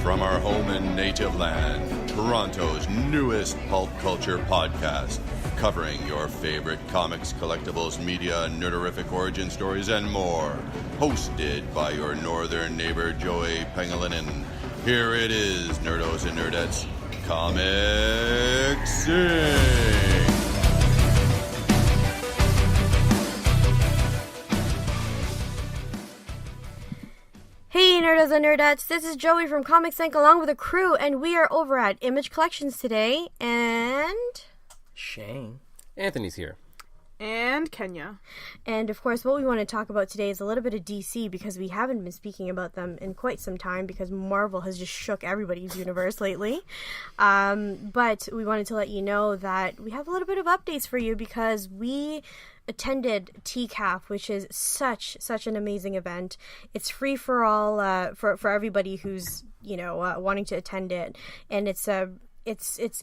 From our home and native land, Toronto's newest pulp culture podcast, covering your favorite comics, collectibles, media, nerderific origin stories, and more. Hosted by your northern neighbor, Jowy Pangolinin. Here it is, nerdos and nerdettes, Comic Sing! Hey nerdos and nerdettes, this is Joey from Comic Sync along with a crew, and we are over at Image Collections today, and... Shane. Anthony's here. And Canya. And of course, what we want to talk about today is a little bit of DC, because we haven't been speaking about them in quite some time, because Marvel has just shook everybody's universe lately. But we wanted to let you know that we have a little bit of updates for you, because we attended TCAF, which is such an amazing event. It's free for all, for everybody who's, wanting to attend it. And it's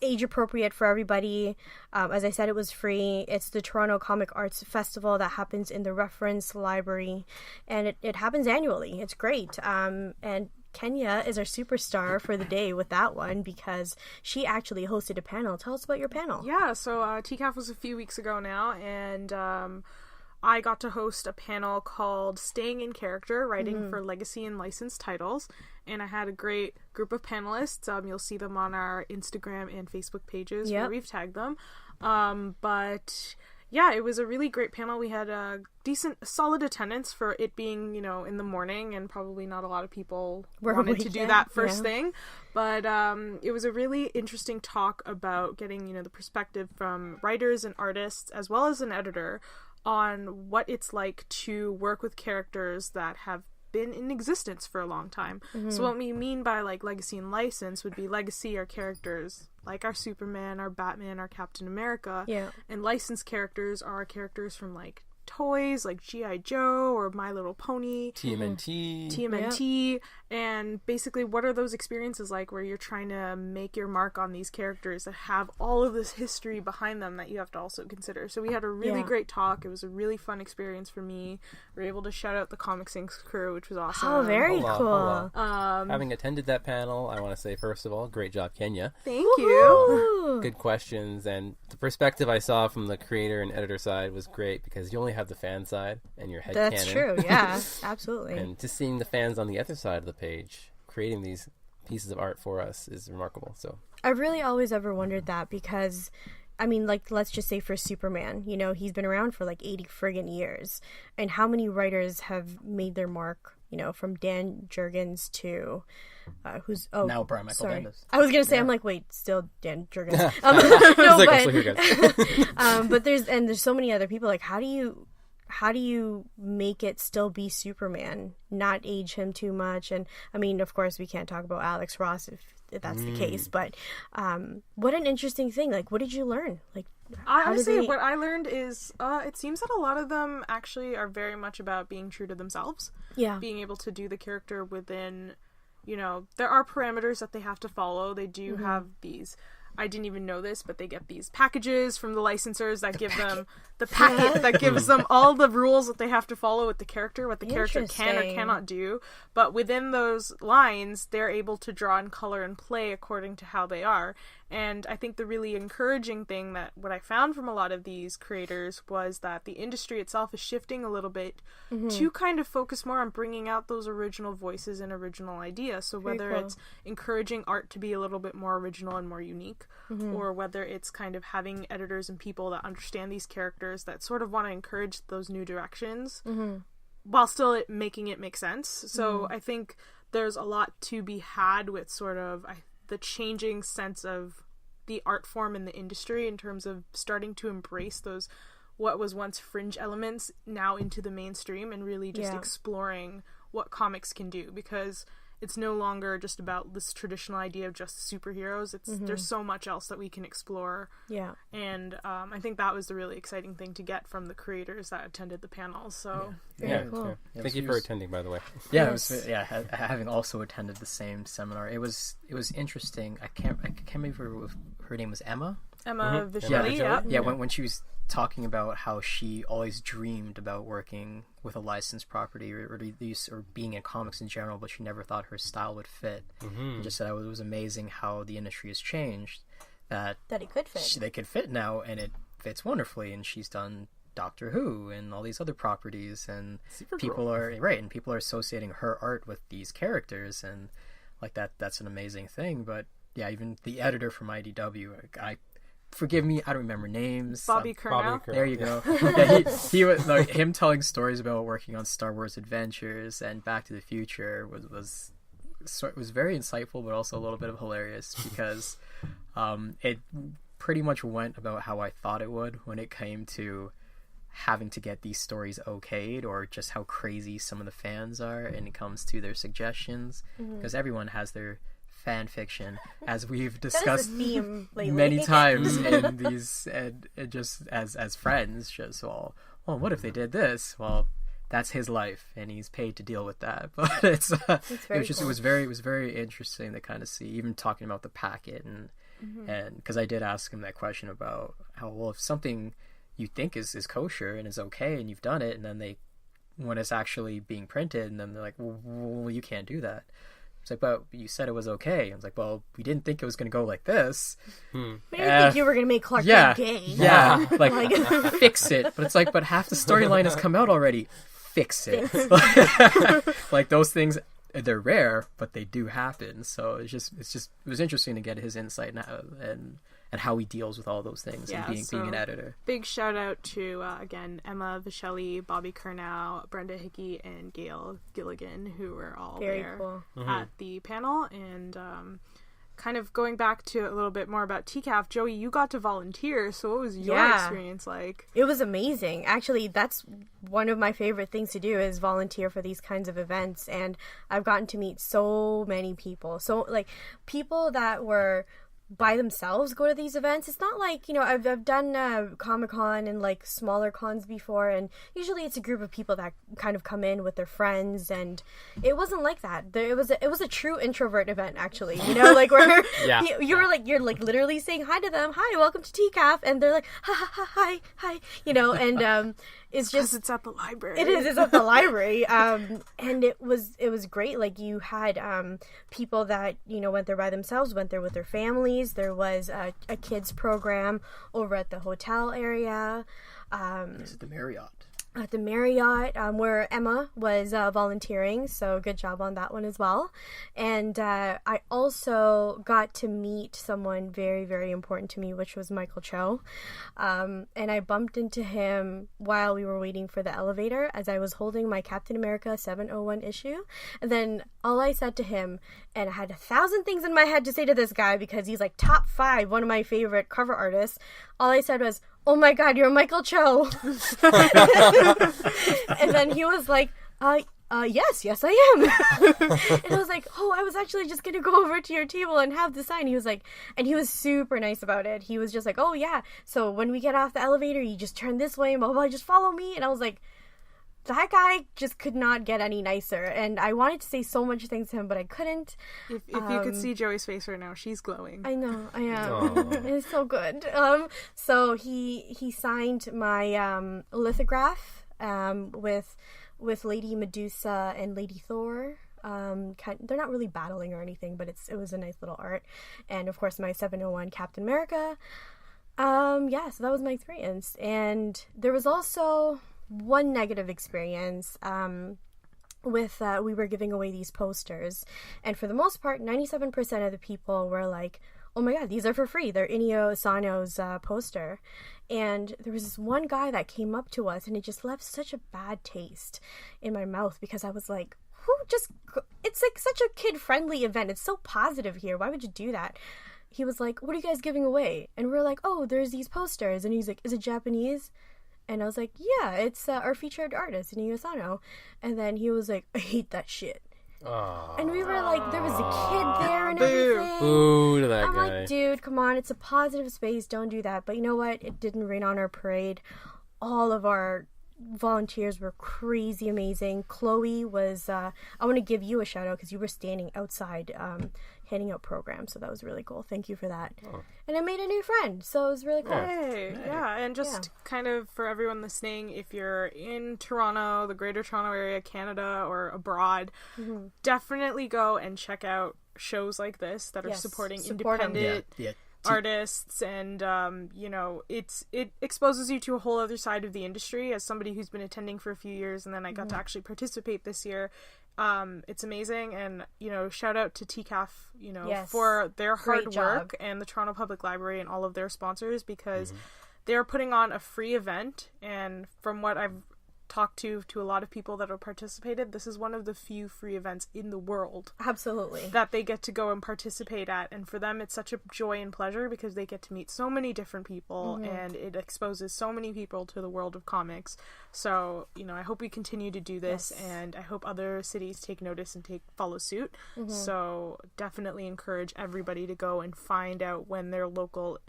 age appropriate for everybody. As I said, it was free. It's the Toronto Comic Arts Festival that happens in the Reference Library, and it happens annually. It's great. And Canya is our superstar for the day with that one, because she actually hosted a panel. Tell us about your panel. Yeah, so TCAF was a few weeks ago now, and I got to host a panel called Staying in Character, Writing for Legacy and Licensed Titles, and I had a great group of panelists. You'll see them on our Instagram and Facebook pages where we've tagged them. But yeah, it was a really great panel. We had a solid attendance for it being, in the morning, and probably not a lot of people wanted to do that first thing. But it was a really interesting talk about getting, the perspective from writers and artists, as well as an editor, on what it's like to work with characters that have been in existence for a long time. So what we mean by legacy and license would be legacy are characters like our Superman, our Batman, our Captain America, and licensed characters are characters from toys like G.I. Joe or My Little Pony, TMNT, and basically what are those experiences like where you're trying to make your mark on these characters that have all of this history behind them that you have to also consider. So we had a really great talk. It was a really fun experience for me. We were able to shout out the Comic Sync crew, which was awesome. Oh, very cool. Having attended that panel, I want to say, first of all, great job, Canya. Thank you. Good questions, and the perspective I saw from the creator and editor side was great, because you only have the fan side and your head That's true, yeah, absolutely. And just seeing the fans on the other side of the page creating these pieces of art for us is remarkable. So I've really always ever wondered that, because let's just say for Superman, he's been around for 80 friggin' years, and how many writers have made their mark, from Dan Jurgens to now Brian Michael Bendis. I was gonna say, I'm wait, still Dan Jurgens. But there's so many other people. How do you make it still be Superman, not age him too much? And of course, we can't talk about Alex Ross if that's the case, but what an interesting thing. What did you learn? Honestly, what I learned is it seems that a lot of them actually are very much about being true to themselves. Yeah. Being able to do the character within, there are parameters that they have to follow. They do have these... I didn't even know this, but they get these packages from the licensors that give them the packet that gives them all the rules that they have to follow with the character, what the character can or cannot do. But within those lines, they're able to draw and color and play according to how they are. And I think the really encouraging thing that what I found from a lot of these creators was that the industry itself is shifting a little bit to kind of focus more on bringing out those original voices and original ideas. So whether it's encouraging art to be a little bit more original and more unique, or whether it's kind of having editors and people that understand these characters that sort of want to encourage those new directions while still making it make sense. So I think there's a lot to be had with sort of the changing sense of the art form in the industry in terms of starting to embrace those what was once fringe elements now into the mainstream, and really just exploring what comics can do, because it's no longer just about this traditional idea of just superheroes. It's there's so much else that we can explore. Yeah. And I think that was the really exciting thing to get from the creators that attended the panel. So cool. Thank you for attending, by the way. Yeah, it was, having also attended the same seminar, it was interesting. I can't remember if her name was Emma. Emma Vishelli, yeah. When she was talking about how she always dreamed about working with a licensed property or being in comics in general, but she never thought her style would fit. And just said it was amazing how the industry has changed. That it could fit. They could fit now, and it fits wonderfully. And she's done Doctor Who and all these other properties, and people are associating her art with these characters, and like that's an amazing thing. But yeah, even the editor from IDW, forgive me, I don't remember names. Bobby Curnow. There you go. Yeah, he was like, him telling stories about working on Star Wars Adventures and Back to the Future was very insightful, but also a little bit of hilarious because it pretty much went about how I thought it would when it came to having to get these stories okayed, or just how crazy some of the fans are and it comes to their suggestions, because everyone has their fan fiction, as we've discussed many times in these, and just as friends, just well, what if they did this? Well, that's his life, and he's paid to deal with that. But it was very interesting to kind of see, even talking about the packet, and because I did ask him that question about how, well, if something you think is kosher and is okay, and you've done it, and then when it's actually being printed, and then they're like, well, you can't do that. It's like, but you said it was okay. I was like, well, we didn't think it was going to go like this. We didn't think you were going to make Clark Kent gay. Yeah, like fix it. But it's like, but half the storyline has come out already. Fix it. Like those things, they're rare, but they do happen. So it was interesting to get his insight and how he deals with all those things, and being an editor. Big shout out to again Emma Vishelli, Bobby Curnow, Brenda Hickey, and Gail Gilligan, who were all there at the panel. And kind of going back to a little bit more about TCAF, Joey, you got to volunteer, so what was your experience like? It was amazing. Actually, that's one of my favorite things to do, is volunteer for these kinds of events, and I've gotten to meet so many people. So, like, people that were by themselves go to these events. It's not like, I've done Comic-Con and like smaller cons before, and usually it's a group of people that kind of come in with their friends, and it wasn't like that. It was a true introvert event, actually, like where you're literally saying hi to them, hi, welcome to TCAF, and they're like, hi, and it's just, it's at the library. It's at the library. And it was great. Like, you had people that, went there by themselves, went there with their families. There was a kids program over at the hotel area. Is it the Marriott? At the Marriott, where Emma was volunteering, so good job on that one as well. And I also got to meet someone very, very important to me, which was Michael Cho. And I bumped into him while we were waiting for the elevator, as I was holding my Captain America 701 issue. And then all I said to him, and I had 1,000 things in my head to say to this guy, because he's like top 5, one of my favorite cover artists. All I said was, "Oh my God, you're Michael Cho." And then he was like, yes, I am. And I was like, oh, I was actually just going to go over to your table and have the sign. He was like, and he was super nice about it. He was just like, oh yeah, so when we get off the elevator, you just turn this way, and blah, blah, just follow me. And I was like, that guy just could not get any nicer, and I wanted to say so much things to him, but I couldn't. If you could see Joey's face right now, she's glowing. I know, I am. It's so good. So he signed my lithograph with Lady Medusa and Lady Thor. They're not really battling or anything, but it was a nice little art, and of course my 701 Captain America. So that was my experience, and there was also one negative experience with we were giving away these posters, and for the most part 97% of the people were like, oh my God, these are for free, they're Inio Asano's poster. And there was this one guy that came up to us, and it just left such a bad taste in my mouth, because I was like, it's like such a kid-friendly event, it's so positive here, why would you do that? He was like, what are you guys giving away? And we're like, oh, there's these posters. And he's like, is it Japanese? And I was like, yeah, it's our featured artist, Inio Asano. And then he was like, I hate that shit. Aww. And we were like, there was a kid there and everything. Boo to that I'm guy. like, dude, come on, it's a positive space, don't do that. But you know what? It didn't rain on our parade. All of our volunteers were crazy amazing. Chloe was, I want to give you a shout out because you were standing outside handing out programs, so that was really cool. Thank you for that. Oh. And I made a new friend, so it was really cool. Hey, yeah, and just kind of for everyone listening, if you're in Toronto, the Greater Toronto Area, Canada, or abroad, definitely go and check out shows like this that are supporting independent artists, and you know, it exposes you to a whole other side of the industry. As somebody who's been attending for a few years, and then I got to actually participate this year, it's amazing. And you know, shout out to TCAF, you know, for their hard work, and the Toronto Public Library and all of their sponsors, because they're putting on a free event, and from what I've talked to a lot of people that have participated, this is one of the few free events in the world that they get to go and participate at, and for them it's such a joy and pleasure because they get to meet so many different people, and it exposes so many people to the world of comics. So, you know, I hope we continue to do this, and I hope other cities take notice and follow suit. So definitely encourage everybody to go and find out when their local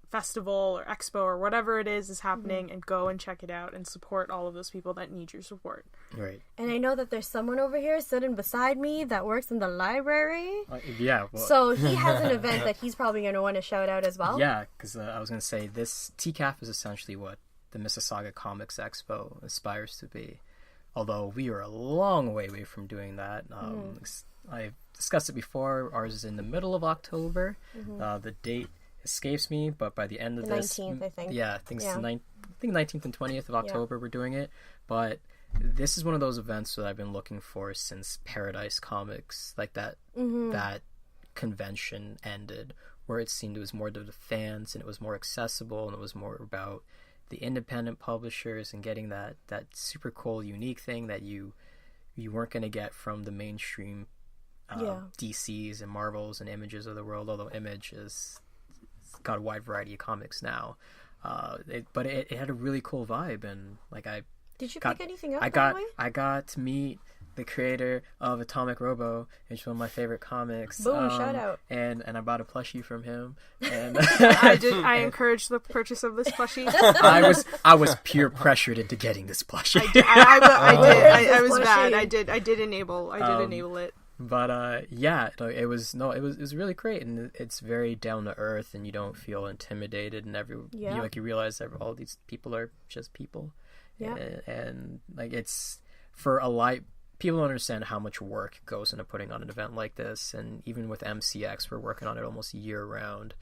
festival or expo or whatever it is happening, and go and check it out and support all of those people that need your support. Right. And I know that there's someone over here sitting beside me that works in the library. Well, so he has an event that he's probably going to want to shout out as well. Yeah, because I was going to say, this TCAF is essentially what the Mississauga Comics Expo aspires to be. Although we are a long way away from doing that. I've discussed it before. Ours is in the middle of October. The date escapes me, but by the end of this 19th, I think. Yeah, I think it's the 19th and 20th of October we're doing it. But this is one of those events that I've been looking for since Paradise Comics, like that that convention ended, where it seemed it was more to the fans and it was more accessible, and it was more about the independent publishers and getting that super cool, unique thing that you weren't going to get from the mainstream DCs and Marvels and Images of the world, although Image is got a wide variety of comics now, but it had a really cool vibe, and like did you pick anything up? I got to meet the creator of Atomic Robo, which is one of my favorite comics. Boom! Shout out! And I bought a plushie from him, and I encouraged the purchase of this plushie. I was peer pressured into getting this plushie. I was bad. I did enable it. But it was really great, and it's very down to earth, and you don't feel intimidated, and you realize that all these people are just people, and like it's for people don't understand how much work goes into putting on an event like this, and even with MCX, we're working on it almost year round.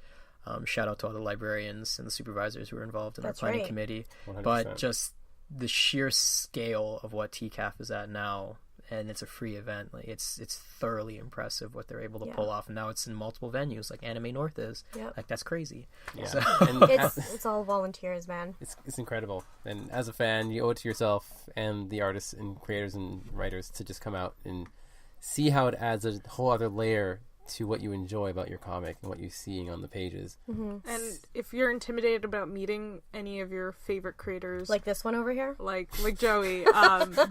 Shout out to all the librarians and the supervisors who are involved in our planning committee, 100%. But just the sheer scale of what TCAF is at now. And it's a free event. Like it's thoroughly impressive what they're able to pull off, and now it's in multiple venues, like Anime North is. Like that's crazy. Yeah, so, and it's all volunteers, man. It's incredible, and as a fan, you owe it to yourself and the artists and creators and writers to just come out and see how it adds a whole other layer to what you enjoy about your comic and what you're seeing on the pages. And if you're intimidated about meeting any of your favorite creators, like this one over here, like Joey,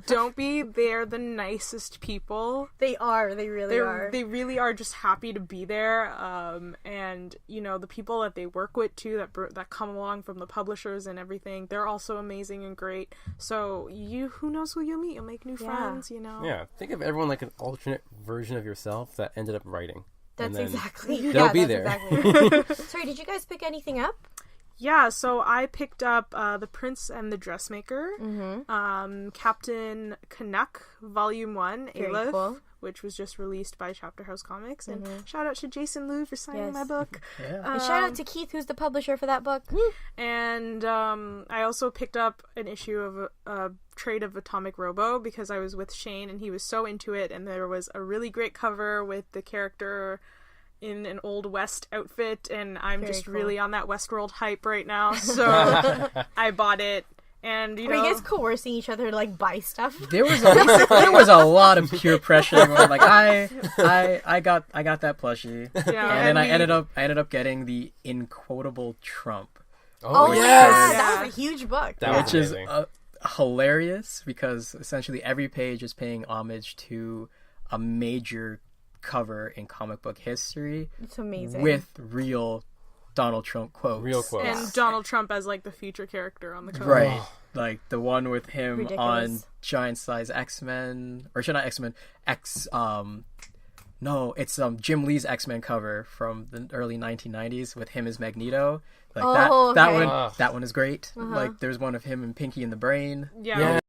don't be. They're the nicest people. They really are. They really are just happy to be there. And you know, the people that they work with too, that come along from the publishers and everything, they're also amazing and great. So who knows who you'll meet? You'll make new friends. You know. Yeah. Think of everyone like an alternate version of yourself that ended up writing. That's exactly. They'll be there. Exactly. Sorry, did you guys pick anything up? Yeah, so I picked up The Prince and the Dressmaker, Captain Canuck, Volume 1, Aleph, cool. which was just released by Chapter House Comics. And shout out to Jason Liu for signing my book. Yeah. And shout out to Keith, who's the publisher for that book. And I also picked up an issue of a trade of Atomic Robo because I was with Shane and he was so into it, and there was a really great cover with the character in an Old West outfit, and I'm just really on that Westworld hype right now, so I bought it. And Are you guys coercing each other to like buy stuff? There was a lot of peer pressure. Like I got that plushie, and then I ended up getting the Inquotable Trump. Oh yes, that was a huge book. Which is hilarious because essentially every page is paying homage to a major cover in comic book history. It's amazing. With real Donald Trump quotes. Real quotes. And Donald Trump as like the future character on the cover. Right. Like the one with him Ridiculous. on giant size X-Men, or not X-Men, no, it's Jim Lee's X-Men cover from the early 1990s with him as Magneto. Like that okay. one is great. Like there's one of him and Pinky in the Brain. Yeah.